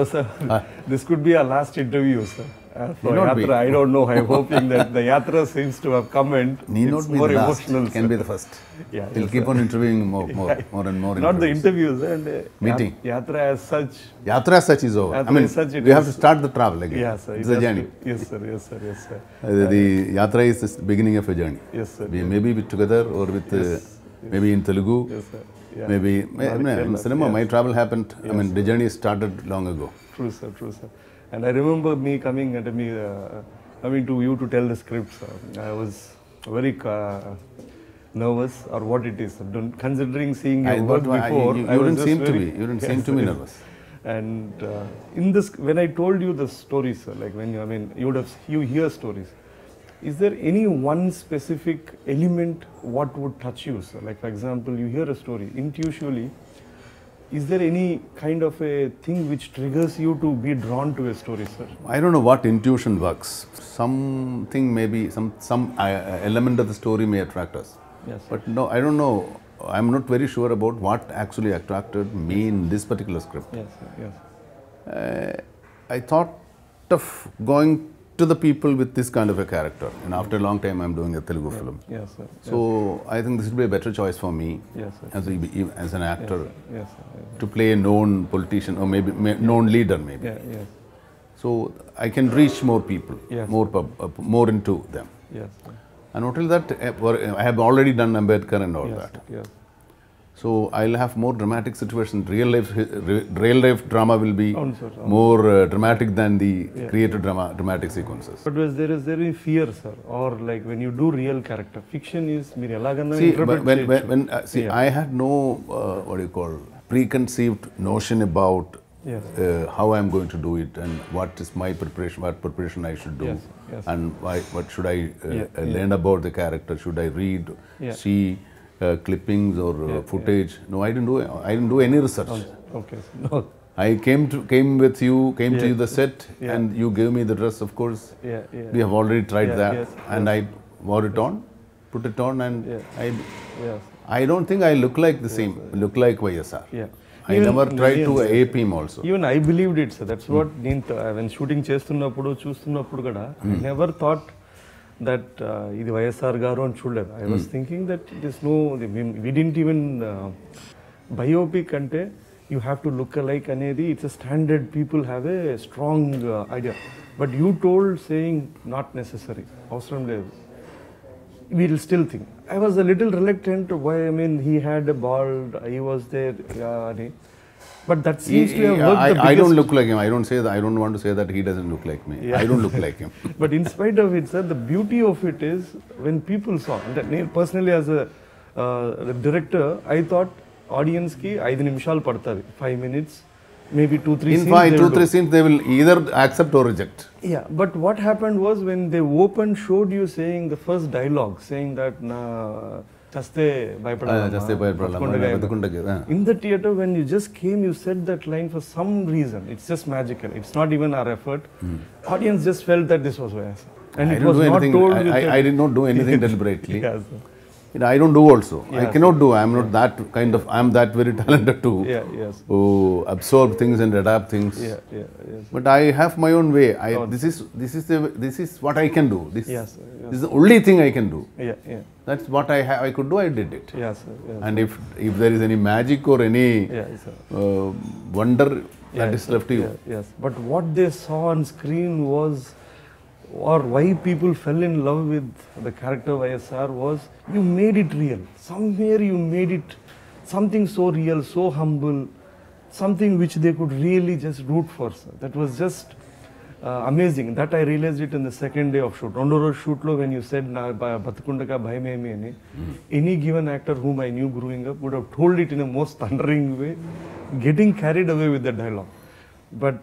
Hello, sir. This could be our last interview, sir. For Need not Yatra, be. I don't know. I'm hoping that the Yatra seems to have come and Need it's not be more the last. emotional. It can be the first. Yeah, We'll yes, keep sir. on interviewing more and more. Not the interviews. interviews and Meeting. Yatra as such. Yatra as such is over. Yatra I mean, as such it we have is- to start the travel again. Yeah, sir. It's it a has journey. to- Yes, sir. Yes, sir. Yes, sir. The Yatra is the beginning of a journey. Yes, sir. We may be together or with maybe in Telugu. Yes, sir. Yeah. Maybe Kerala, in cinema. yes. My travel happened. I mean, the journey started long ago. True, sir. True, sir. And I remember me coming to you to tell the script, sir. I was very nervous, or what it is. Considering seeing your work before, you I was didn't just seem to very- be. You didn't seem Yes, to be sir. nervous. And in this, when I told you the story, sir, like when you hear stories. Is there any one specific element what would touch you, sir? Like for example, you hear a story intuitively. Is there any kind of a thing which triggers you to be drawn to a story, sir? I don't know what intuition works. Something maybe some element of the story may attract us. Yes. But no, I don't know. I'm not very sure about what actually attracted me in this particular script. Yes, sir. Yes. I thought of going to the people with this kind of a character. And after a long time, I'm doing a Telugu film. Yes, sir. So I think this would be a better choice for me Yes, sir. as an actor Yes, sir. Yes, to play a known politician or maybe known leader maybe. yeah, yes. So I can reach more people, Yes. more into them. Yes, sir. And not only that, I have already done Ambedkar and all Yes, that. sir. Yes. So I'll have more dramatic situations. Real life drama will be అవును, sir. more dramatic than the created dramatic sequences. But there is any fear, sir, or like when you do real character, fiction is మీరు ఎలాగన్నా See, interpret when చేయొచ్చు. I had no what do you call preconceived notion about Yes. how I'm going to do it and what is my preparation, what preparation I should do, Yes, yes. and what should I Yeah, learn about the character? Should I read, Yeah. see clippings or footage? No, I didn't do any research. Okay. No. I came to you the set, Yeah. and you gave me the dress. Of course, Yeah, yeah. we have already tried Yeah, that, yes, and I wore it on, put it on, and Yeah. I Yes. I don't think I look like the same, look like YSR. Yeah. I never tried to ape him also. Even I believed it, sir. That's what when shooting చేస్తున్నప్పుడు చూస్తున్నప్పుడు కూడా I never thought that ఇది వైఎస్ఆర్ గారు అని చూడలేదు. I was thinking that we didn't even biopic అంటే you have to look alike అనేది it's a standard, people have a strong idea. But you told saying not necessary, అవసరం లేదు. We will still think. I was a little reluctant. Why? I mean, he had a bald. He was there. But that seems to have worked. I don't look like him. I don't say that. I don't want to say that he doesn't look like me. Yeah. I don't look like him. But in spite of it, sir, the beauty of it is when people saw. Personally, as a director, I thought audience ki 5 నిమిషాలు పడతది. 5 minutes, maybe 2-3 In scenes. 2-3 scenes, they will either accept or reject. Yeah, but what happened was when they showed you saying the first dialogue, saying that chaste bhayapadalamma. In the theater, when you just came, you said that line for some reason. It's just magical. It's not even our effort. Audience just felt that this was YSR. And I it didn't was do not anything. told. I did not do anything deliberately. Yeah, sir. I don't do also. I Yeah, cannot do. I'm not that kind of. I'm that very talented to Yes. absorb things and adapt things. Yes. But I have my own way. This is what I can do. This is the only thing I can do. Yeah. That's what I could do. I did it. Yes, sir. Yes. And if there is any magic or any Sir. wonder that is left to you. Yes. But what they saw on screen was, or why people fell in love with the character YSR was, you made it real. Somewhere you made it something so real, so humble, something which they could really just root for, sir. That was just amazing. That I realized it in the second day of shoot. Rondo Road shoot lo, when you said Batukundaka Bhayamemi ani, any given actor whom I knew growing up would have told it in a most thundering way, getting carried away with the dialogue. But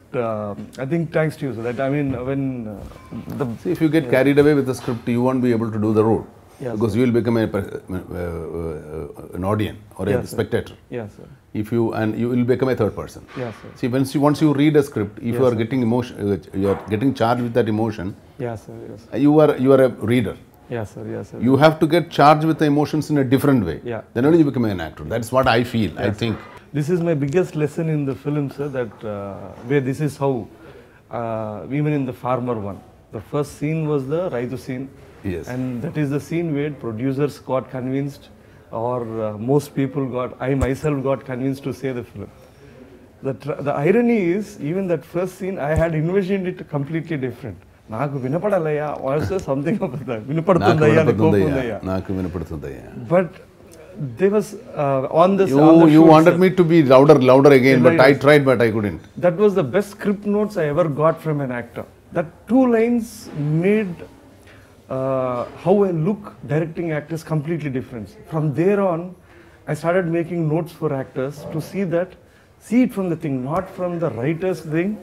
I think thanks to you, so that I mean when See, if you get carried away with the script, you won't be able to do the role. Yes, because you will become an audience or a spectator. Yes, sir. You will become a third person. Yes, sir. See, once you read a script, if you are getting emotion, you are getting charged with that emotion. Yes, sir. Yes. You are a reader. Yes, sir. Yes, sir. You have to get charged with the emotions in a different way. Yeah. Then only you become an actor. That's what I feel. I think. This is my biggest lesson in the film, sir, that where this is how, even in the farmer one, the first scene was the Raitu scene. Yes. And that is the scene where producers got convinced, or most people got, I myself got convinced to say the film. The irony is, even that first scene, I had envisioned it completely different. Naaku vinapadalaya, also something of that. But there was on this. You wanted me to be louder again, but I tried, but I couldn't. That was the best script notes I ever got from an actor. That 2 lines made how I look directing actors completely different. From there on, I started making notes for actors to see it from the thing, not from the writer's thing.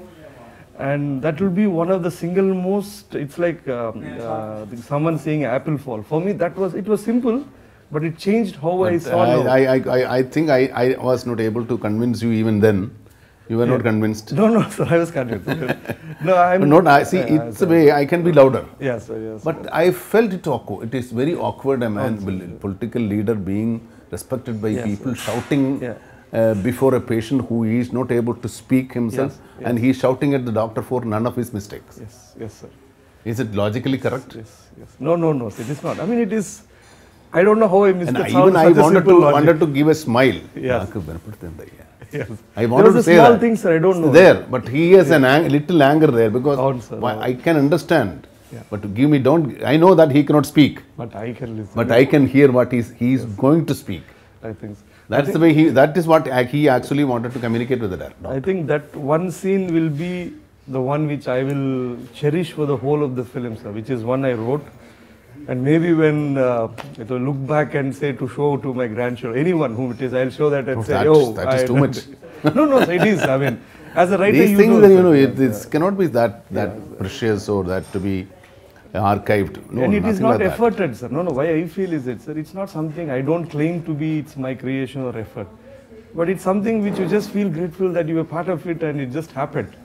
And that will be one of the single most, it's like someone saying apple fall. For me, it was simple, but it changed how I saw it. I think I was not able to convince you even then. You were not convinced. No, sir, I was convinced. It's a way I can be louder. Yes, sir, yes. But I felt it awkward. It is very awkward, a man, political leader being respected by people, shouting before a patient who is not able to speak himself, and he is shouting at the doctor for none of his mistakes. Yes, sir. Is it logically correct? Yes. No, it is not. I mean, it is. I don't know how I missed it. Even I wanted to give a smile. Yes. I wanted to say small that. Things, sir, I don't know. There, but he has a little anger there because I can understand. But to give me, I know that he cannot speak. But I can listen. But I can hear what he is going to speak. I think so. That's the way that is what he actually wanted to communicate with the doctor. I think that one scene will be the one which I will cherish for the whole of the film, sir, which is one I wrote. And maybe when it will look back and say to show to my grandchildren, anyone whom it is, I'll show that and say, that is too much. No, it is. I mean, as a writer, these things, it cannot be that precious or that to be archived. No, and it is not like efforted, sir. No, why I feel is it, sir, it's not something I don't claim to be, it's my creation or effort. But it's something which you just feel grateful that you were part of it and it just happened.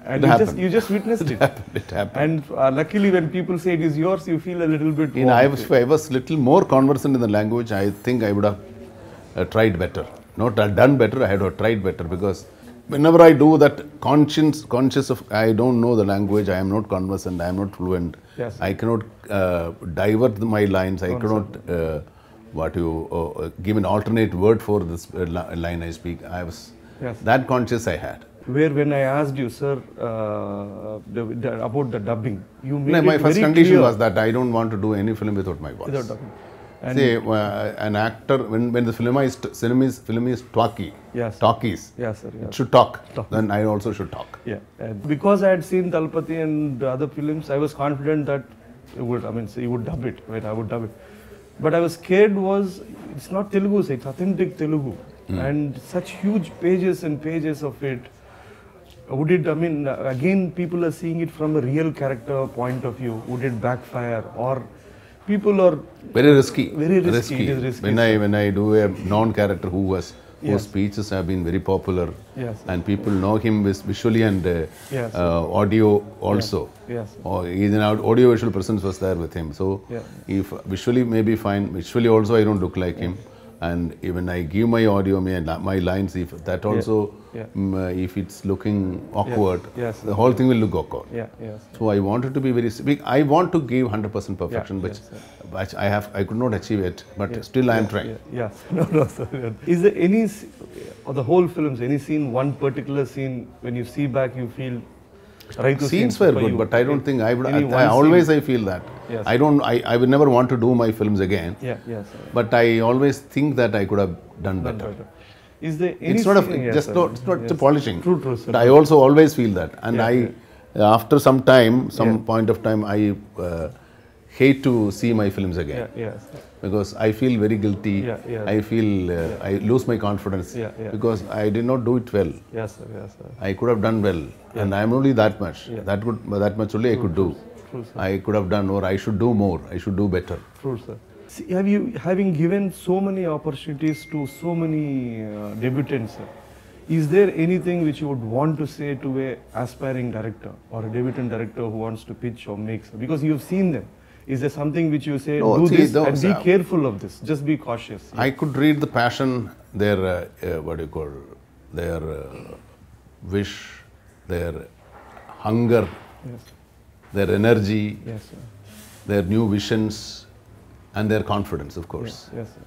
And you just witnessed it. It happened. And luckily when people say it is yours, you feel a little bit if I was little more conversant in the language, I think I would have tried better. Not done better, I had to have tried better, because whenever I do that conscious of, I don't know the language, I am not conversant, I am not fluent, I cannot divert my lines, I cannot give an alternate word for this line I speak. That conscious I had. Where when I asked you, sir, about the dubbing, you made my it first very condition clear. Was that I don't want to do any film without my voice. Without dubbing. Say, an actor, when the film is talkies, yes, sir, it should talk, then I also should talk. Yeah, and because I had seen Talpati and other films, I was confident that he would dub it, right? I would dub it. But I was scared it's not Telugu, it's authentic Telugu. And such huge pages and pages of it. Would it, again, people are seeing it from a real character point of view. Would it backfire? Or people are... Very risky. Very risky. It is risky. When I do a non-character whose speeches have been very popular, and people know him visually and audio also. Or even audio visual presence was there with him. So if visually maybe fine, visually also I don't look like him. And even I give my audio, my lines, if that also, if it's looking awkward, the whole thing will look awkward. So I wanted to be very, I want to give 100% perfection, which I could not achieve it, but still I am trying. No, sir. Is there any, of the whole films, any scene, one particular scene, when you see back, you feel... Scenes were good, but I don't think I would. I feel that. I would never want to do my films again. But I always think that I could have done better. Is there any? It's not polishing. True, sir. But I also always feel that, and after some time, point of time, I hate to see my films again. Because I feel very guilty. I feel I lose my confidence because I did not do it well. Sir. I could have done well, and I am only that much. That much only I could do. True, I could have done, or I should do more. I should do better. True, sir. See, having given so many opportunities to so many debutants, sir, is there anything which you would want to say to a aspiring director or a debutant director who wants to pitch or make? Because you have seen them. Is there something which you say, No, do see, this those, and be careful of this, just be cautious? I could read the passion, their, what do you call, their wish, their hunger, Yes. their energy, Yes, sir. their new visions, and their confidence, of course. Yes, sir.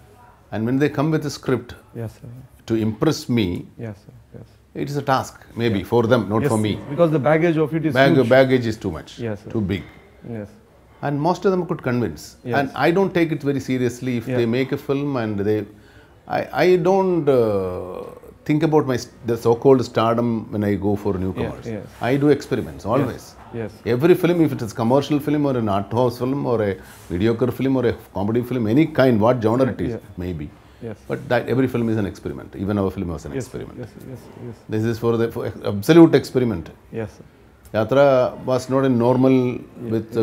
And when they come with a script Yes, sir. to impress me, Yes, sir. Yes. it is a task, maybe, for them, not for me. Because the baggage of it is huge. Baggage is too much, Yes, sir. too big. Yes. And most of them could convince. Yes. And I don't take it very seriously if they make a film and they... I don't think about the so-called stardom when I go for newcomers. Yes. I do experiments, always. Yes. Every film, if it is commercial film or an art house film or a mediocre film or a comedy film, any kind, what genre it is, maybe. Yes. But that every film is an experiment. Even our film was an experiment. Yes, yes, yes. This is for absolute experiment. Yes, sir. Yatra was not a normal with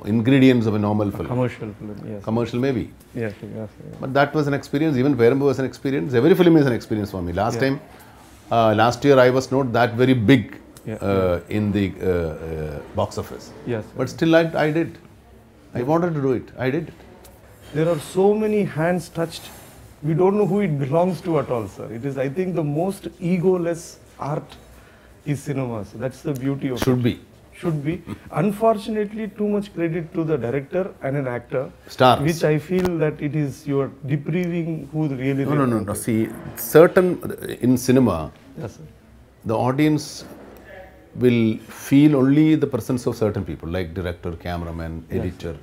ingredients of a normal film. Commercial film, yes. Commercial maybe. Yes, yes. But that was an experience. Even Perambu was an experience. Every film is an experience for me. Last year I was not that very big in the box office. Yes. But still I did. I wanted to do it. I did it. There are so many hands touched. We don't know who it belongs to at all, sir. It is, I think, the most egoless art is cinema. So that's the beauty of Should be. Should be. Unfortunately, too much credit to the director and an actor. Stars. Which I feel that it is, you are depriving who really... No. See, in cinema, yes, sir. The audience will feel only the presence of certain people, like director, cameraman, editor,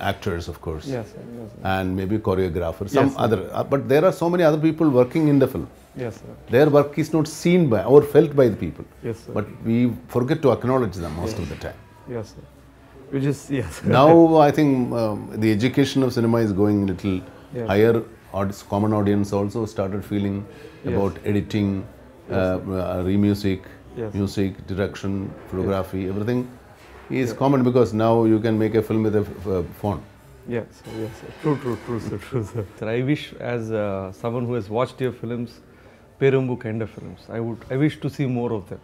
actors, of course, yes, sir. Yes, sir. And maybe choreographer, some other. But there are so many other people working in the film. Yes, sir. Their work is not seen by or felt by the people. Yes, sir. But we forget to acknowledge them most of the time. Yes, sir. Which is, yes. Now I think the education of cinema is going a little higher. Common audience also started feeling about editing, music, direction, photography, everything is common because now you can make a film with a phone. Yes, yes, sir. True, sir. Sir, I wish, as someone who has watched your films, Perumbu kind of films, I wish to see more of them.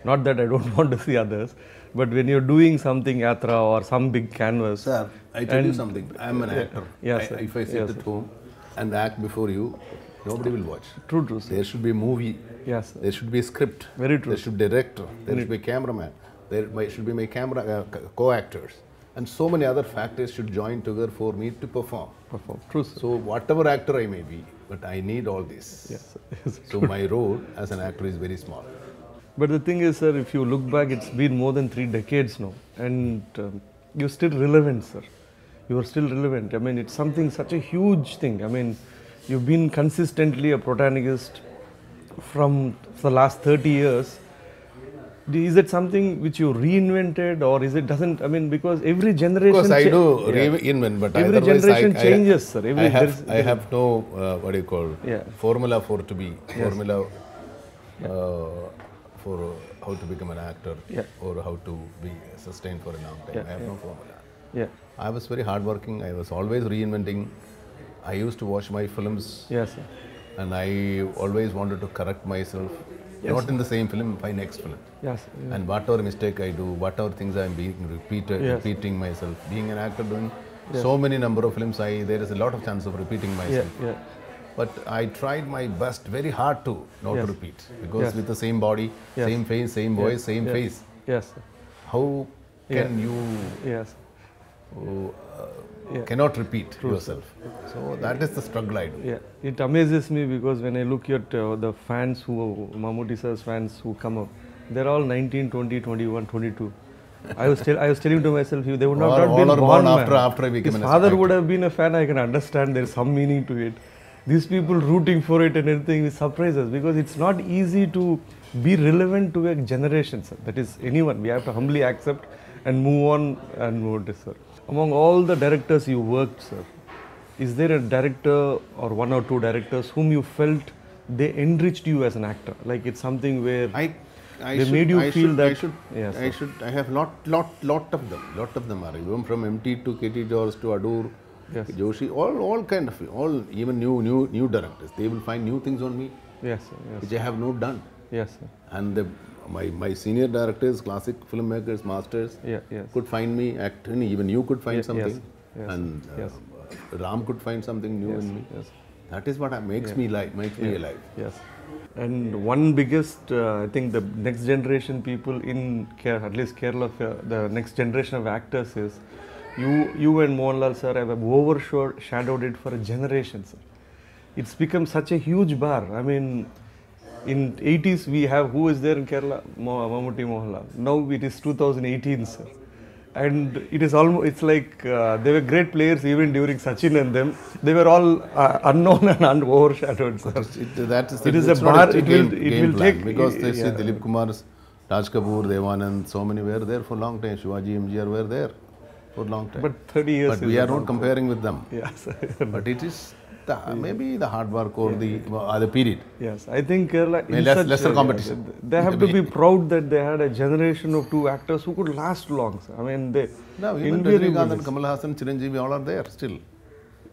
Not that I don't want to see others, but when you're doing something Yatra or some big canvas. Sir, I tell you something. I'm an actor. Yes, if I sit at home and act before you, nobody will watch. True, sir. There should be a movie. Yes, sir. There should be a script. Very true. There should be a director. There should be a cameraman. There should be my co-actors. And so many other factors should join together for me to perform. True, sir. So whatever actor I may be, but I need all this. Yes, sir. So my role as an actor is very small. But the thing is, sir, if you look back, it's been more than 3 decades now. And you're still relevant, sir. You are still relevant. I mean, it's something, such a huge thing. I mean, you've been consistently a protagonist from the last 30 years. Is it something which you reinvented, or is it doesn't? I mean, because every generation... Of course, I do reinvent, but every generation changes, sir. I have no, what do you call, formula for to be, formula for how to become an actor or how to be sustained for a long time. I have no formula. I was very hardworking. I was always reinventing. I used to watch my films. Yes, sir. And I always wanted to correct myself. Not in the same film, by next film. Yes. And whatever mistake I do, whatever things I am being repeating myself. Being an actor doing so many number of films, there is a lot of chance of repeating myself. But I tried my best, very hard to not to repeat. Because with the same body, same face, same voice, same face. Yes, sir. How can you cannot repeat yourself? So that is the struggle I do. It amazes me because when I look at the fans Mammootty sir's fans who come up, they're all 19, 20, 21, 22. I was telling to myself, they would not have been born after I became His father would have been a fan. I can understand there's some meaning to it. These people rooting for it and everything is surprises because it's not easy to be relevant to a generation, sir. That is anyone. We have to humbly accept and move on and move this, sir. Among all the directors you worked, sir, is there a director or 1 or 2 directors whom you felt they enriched you as an actor? Like it's something where they made you feel that... I have lot of them. Lot of them are even from MT to KT George to Adur, Joshi, all kind of, even new directors. They will find new things on me, which I have not done. Yes, sir. And my senior directors, classic filmmakers, masters could find me acting. Even you could find something, and Ram could find something new in me. That is what makes me alive. Yes. And one biggest, I think the next generation people in Kerala, at least Kerala, the next generation of actors is, you and Mohanlal sir have overshadowed it for a generation, sir. It's become such a huge bar. I mean, in 80s we have, who is there in Kerala? Mammootty, Mohanlal. Now it is 2018, sir. And it is almost, it's like they were great players even during Sachin and them. They were all unknown and overshadowed, sir. It is a bar. It will take, because they see Dilip Kumar's, Raj Kapoor, Devanand, so many were there for a long time. Shivaji, MGR were there for a long time. But 30 years. But we are not comparing with them. Yes. But it is maybe the hard work or the period. Yes, I think Kerala, lesser competition. They have to be proud that they had a generation of two actors who could last long. I mean, even Rajinikanth and Kamal Haasan, Chiranjeevi, all are there still.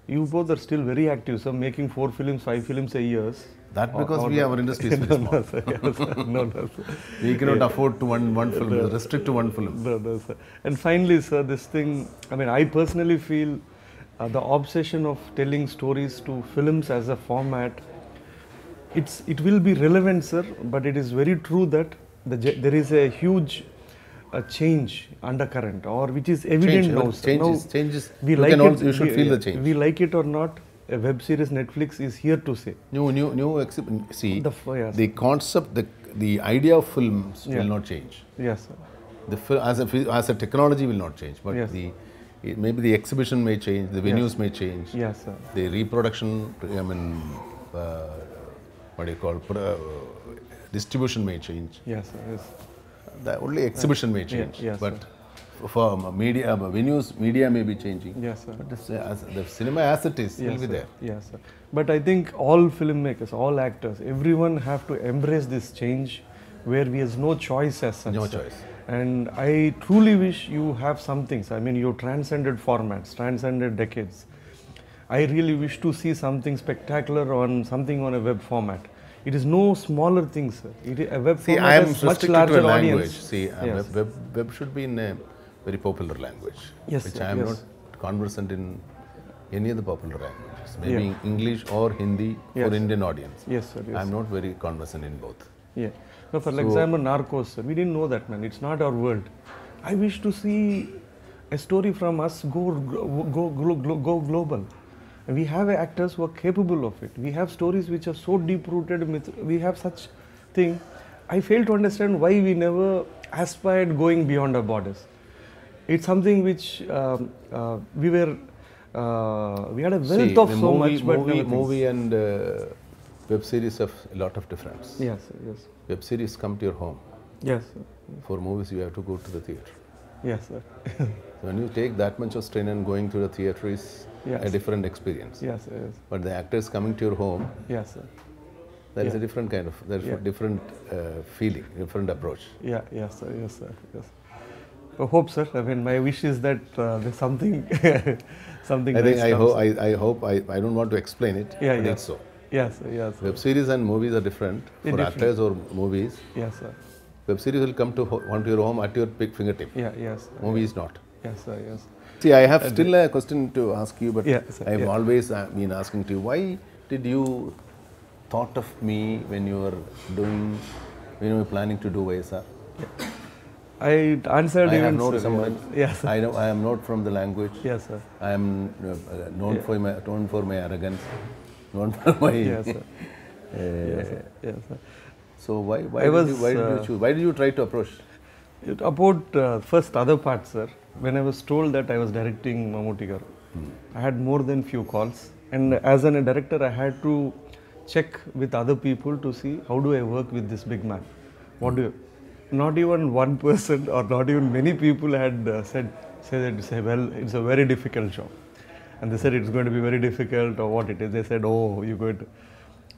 You both are still very active, sir, making 4 films, 5 films a year. That because our industry is very small. No, we cannot afford to one film, restrict to one film. No, sir. And finally, sir, this thing, I mean, I personally feel the obsession of telling stories to films as a format, it will be relevant, sir, but it is very true that there is a huge change undercurrent, or which is evident now. Changes. You should feel the change. We like it or not, a web series Netflix is here to say. See, the concept, the idea of films will not change. Yes, sir. As a technology will not change, but maybe the exhibition may change, the venues may change. Yes, sir. The reproduction, distribution may change. Yes, sir. Yes. The only exhibition may change. Yes, but for media, venues, media may be changing. Yes, sir. But the cinema as it is will be there. Yes, sir. But I think all filmmakers, all actors, everyone have to embrace this change where we have no choice as such. No choice. And I truly wish you have some things. I mean, you transcended formats, transcended decades. I really wish to see something spectacular on a web format. It is no smaller thing, sir. A web format has much larger audience. See, web should be in a very popular language. Yes, which I am not conversant in any of the popular languages. Maybe English or Hindi for Indian audience. Yes, sir. Yes. I am not very conversant in both. Yeah. No, for example, Narcos, sir. We didn't know that, man. It's not our world. I wish to see a story from us go global. We have actors who are capable of it. We have stories which are so deep-rooted. We have such thing. I fail to understand why we never aspired going beyond our borders. It's something which we had a wealth of so much. But movie and web series have a lot of difference. Yes, yes. Web series come to your home. Yes, sir. For movies, you have to go to the theatre. Yes, sir. So when you take that much of strain and going to the theatre is a different experience. Yes, yes. But the actors coming to your home, yes, sir. There is a different kind of, there's a different feeling, different approach. Yeah, yes, sir. Yes, sir. Yes. I hope, sir. I mean, my wish is that there's something, something. I hope. I don't want to explain it. Yeah, but it's so. Yes, sir. Yes. Web series and movies are different for actors or movies. Yes, sir. Web series will come onto your home at your fingertip. Yeah, yes. Movie is not. Yes, sir. Yes. See, I have still a question to ask you, but I have always been asking to you, why did you thought of me when you were planning to do YSR? Yeah. I answered. I have not someone. Yes. I know. I am not from the language. Yes, sir. I am known for my arrogance, known for my. Yes, sir. Yes, sir. Yes, sir. So why did you choose? Why did you try to approach? About first other part, sir. When I was told that I was directing Mammootty garu, I had more than few calls, and as a director, I had to check with other people to see how do I work with this big man. Not even one person or not even many people had said well, it's a very difficult job, and they said it's going to be very difficult or what it is. They said, oh, you're going to.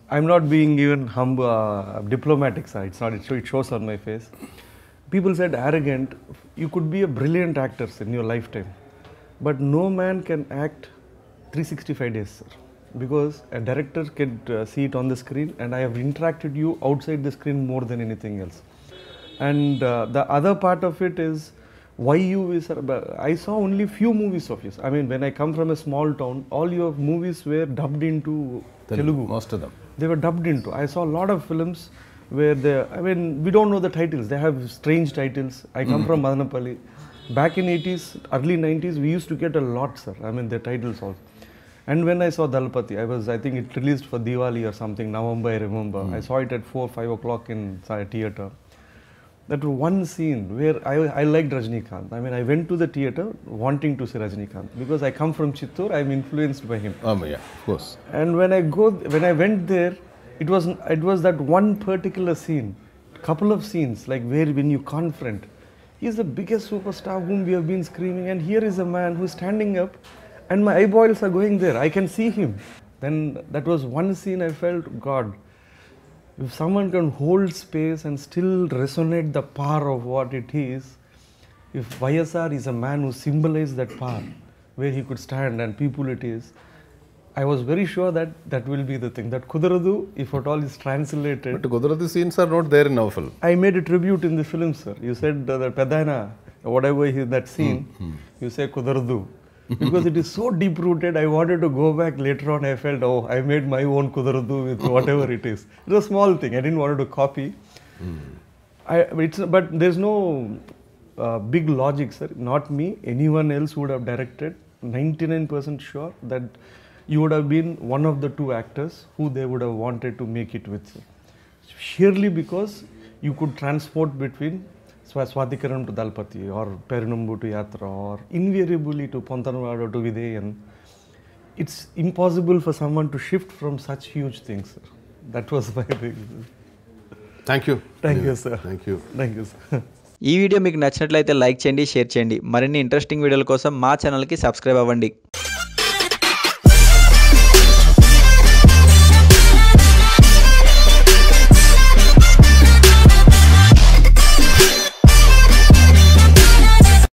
I'm not being even humble, diplomatic side. It's not. It shows on my face. People said arrogant. You could be a brilliant actor in your lifetime, but no man can act 365 days, sir. Because a director can see it on the screen, and I have interacted you outside the screen more than anything else. And the other part of it is why you is. I saw only few movies of yours. I mean, when I come from a small town, all your movies were dubbed into Telugu. Most of them. They were dubbed into. I saw a lot of films where I mean, we don't know the titles. They have strange titles. I come from Madanapalli. Back in 80s, early 90s, we used to get a lot, sir. I mean, their titles also. And when I saw Dalpati, I think it released for Diwali or something, November, I remember. I saw it at 4, 5 o'clock in theatre. That one scene where I liked Rajinikanth. I mean, I went to the theatre wanting to see Rajinikanth because I come from Chittoor, I'm influenced by him. Yeah, of course. And when I went there, it was that one particular scene, couple of scenes, like where when you confront, he's the biggest superstar whom we have been screaming, and here is a man who's standing up, and my eyeballs are going there. I can see him. Then that was one scene I felt, God, if someone can hold space and still resonate the power of what it is, if YSR is a man who symbolized that power, where he could stand and people it is, I was very sure that will be the thing. That Kudaradu, if at all is translated. But Kudaradu scenes are not there in our film. I made a tribute in the film, sir. You said that Pedana, whatever that scene, you say Kudaradu. Because it is so deep rooted, I wanted to go back later on. I felt, oh, I made my own Kudaradu with whatever it is. It's a small thing. I didn't want to copy. But there's no big logic, sir. Not me. Anyone else would have directed. 99% sure that you would have been one of the two actors who they would have wanted to make it with. Sheerly because you could transport between Swadikaram to Dalpati or Perinambu to Yatra or invariably to Pontanavadu to Videyan. It's impossible for someone to shift from such huge things, sir. That was my thing. Thank you. Thank you, sir. Thank you. Thank you, sir. ఈ video మీకు నచ్చినట్లయితే like చేయండి, share చేయండి. మరిన్ని interesting వీడియోల కోసం మా ఛానల్కి సబ్స్క్రైబ్ అవ్వండి.